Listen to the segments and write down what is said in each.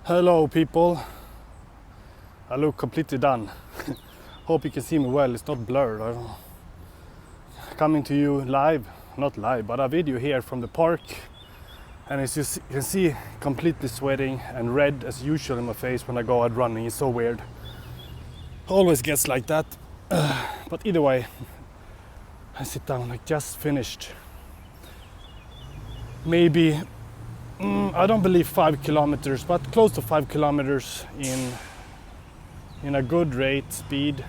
Hello people, I look completely done. Hope you can see me well, it's not blurred. I don't know. Coming to you live, not live, but a video here from the park. And as you can see, completely sweating and red as usual in my face when I go out running. It's so weird. Always gets like that. But either way, I sit down, like just finished. Maybe I don't believe 5 kilometers, but close to 5 kilometers in a good rate speed,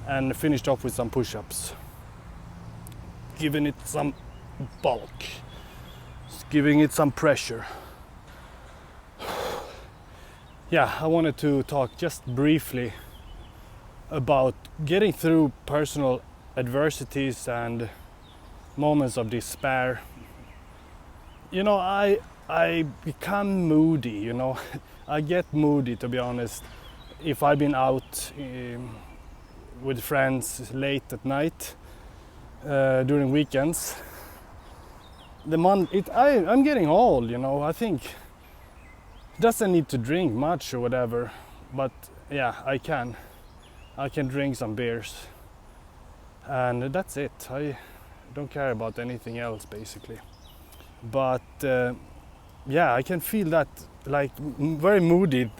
and finished off with some push-ups, giving it some bulk, giving it some pressure. Yeah, I wanted to talk just briefly about getting through personal adversities and moments of despair. You know, I become moody, you know. I get moody, to be honest, if I've been out with friends late at night during weekends. I'm getting old, you know. I think it doesn't need to drink much or whatever, but yeah, I can drink some beers, and that's it. I don't care about anything else basically. But yeah, I can feel that, like, very moody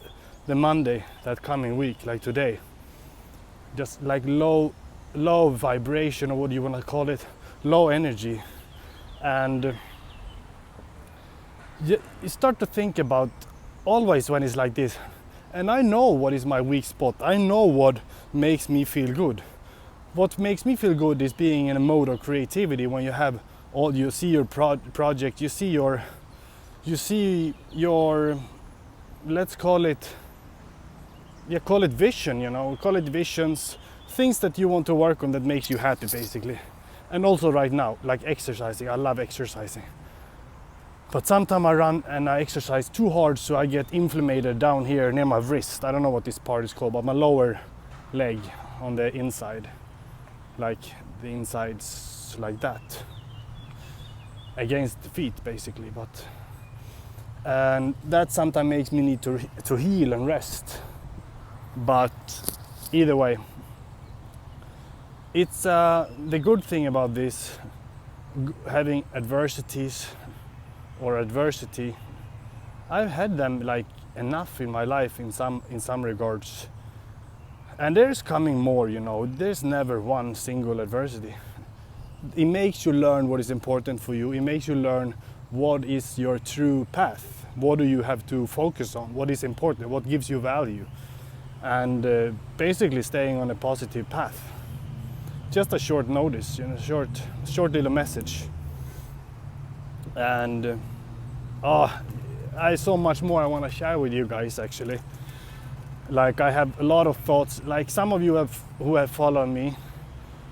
the Monday that coming week, like today. Just like low vibration, or what do you want to call it, low energy. And you start to think about always when it's like this. And I know what is my weak spot. I know what makes me feel good. What makes me feel good is being in a mode of creativity, when you see your project, you see your let's call it vision, you know, call it visions, things that you want to work on that makes you happy basically. And also right now, like exercising, I love exercising. But sometimes I run and I exercise too hard, so I get inflamed down here near my wrist. I don't know what this part is called, but my lower leg on the inside, like the insides like that, against the feet basically. And that sometimes makes me need to heal and rest. But either way, it's the good thing about this, having adversities or adversity. I've had them like enough in my life in some regards, and there's coming more, you know. There's never one single adversity. It makes you learn what is important for you. It makes you learn what is your true path. What do you have to focus on? What is important? What gives you value? And basically staying on a positive path. Just a short notice, you know, short little message. And I so much more I want to share with you guys actually. Like, I have a lot of thoughts. Like, some of you who have followed me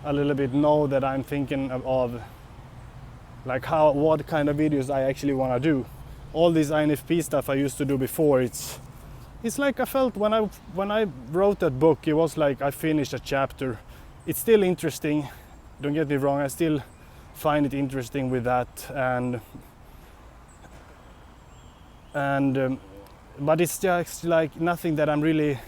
a little bit know that I'm thinking of like what kind of videos I actually want to do. All this INFP stuff I used to do before, it's like I felt when I wrote that book, it was like I finished a chapter. It's still interesting, don't get me wrong, I still find it interesting with that, but it's just like nothing that I'm really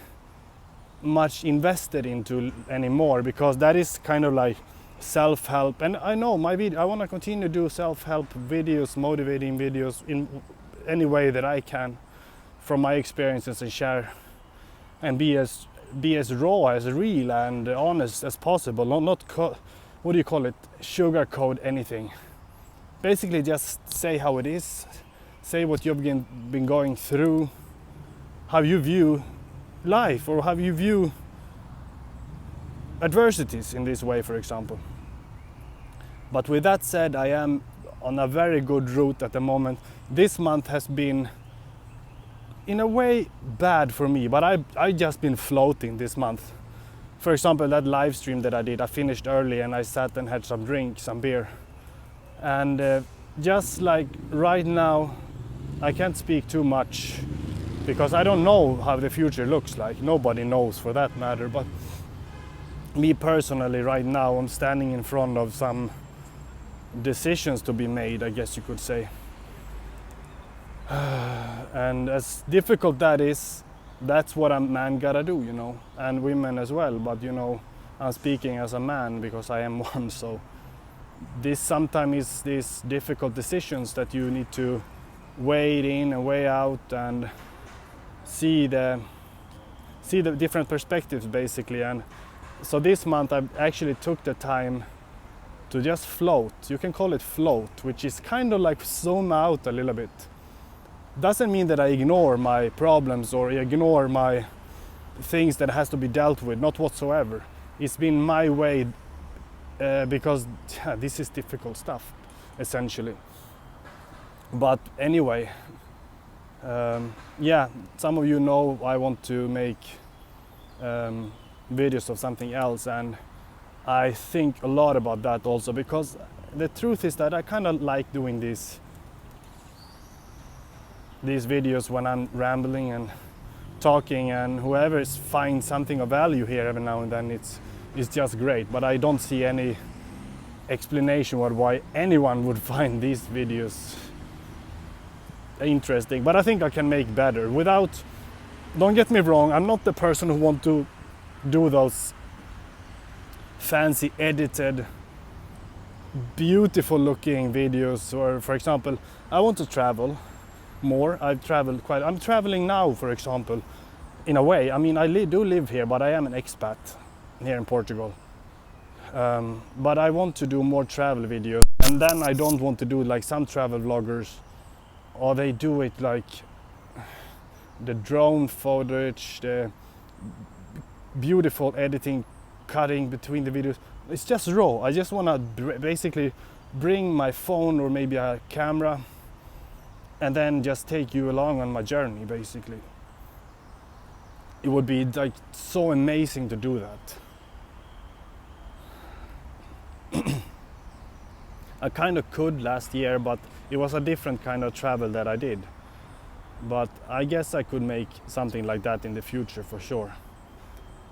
much invested into anymore, because that is kind of like self-help. And I know I want to continue to do self-help videos, motivating videos in any way that I can from my experiences, and share and be as raw, as real and honest as possible. Not what do you call it, sugarcoat anything. Basically just say how it is, say what you've been going through, how you view life, or how you view adversities in this way, for example. But with that said, I am on a very good route at the moment. This month has been in a way bad for me, but I just been floating this month. For example, that live stream that I did, I finished early and I sat and had some drink, some beer. And just like right now, I can't speak too much because I don't know how the future looks like. Nobody knows for that matter, but me personally right now, I'm standing in front of some decisions to be made, I guess you could say. And as difficult that is, that's what a man gotta do, you know, and women as well. But you know, I'm speaking as a man because I am one. So this sometimes is these difficult decisions that you need to weigh in and weigh out and see the different perspectives basically. And so this month I actually took the time to just float. You can call it float, which is kind of like zoom out a little bit. Doesn't mean that I ignore my problems or ignore my things that has to be dealt with, not whatsoever. It's been my way because this is difficult stuff, essentially. But anyway, yeah, some of you know I want to make videos of something else, and I think a lot about that also, because the truth is that I kind of like doing these videos when I'm rambling and talking, and whoever finds something of value here every now and then, it's just great. But I don't see any explanation why anyone would find these videos interesting. But I think I can make better without, don't get me wrong, I'm not the person who want to do those fancy edited beautiful looking videos. Or for example, I want to travel more. I'm traveling now, for example, in a way. I mean, I do live here, but I am an expat here in Portugal. But I want to do more travel videos, and then I don't want to do like some travel vloggers, or they do it like the drone footage, the beautiful editing, cutting between the videos. It's just raw. I just want to basically bring my phone or maybe a camera and then just take you along on my journey, basically. It would be like so amazing to do that. I kind of could last year, but it was a different kind of travel that I did. But I guess I could make something like that in the future for sure.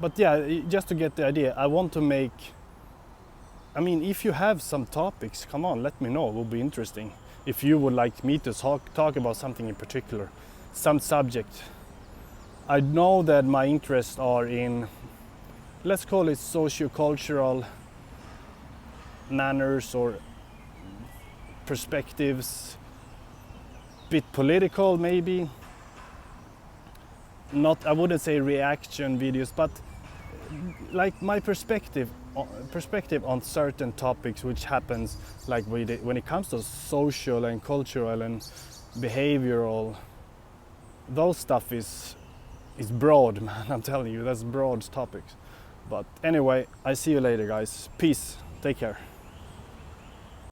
But yeah, just to get the idea, I want to make, I mean, if you have some topics, come on, let me know. It will be interesting. If you would like me to talk about something in particular, some subject. I know that my interests are in, let's call it socio-cultural manners or perspectives, bit political maybe. Not, I wouldn't say reaction videos, but like my perspective on certain topics which happens, like when it comes to social and cultural and behavioral. Those stuff is broad, man. I'm telling you, that's broad topics. But anyway, I see you later, guys. Peace. Take care.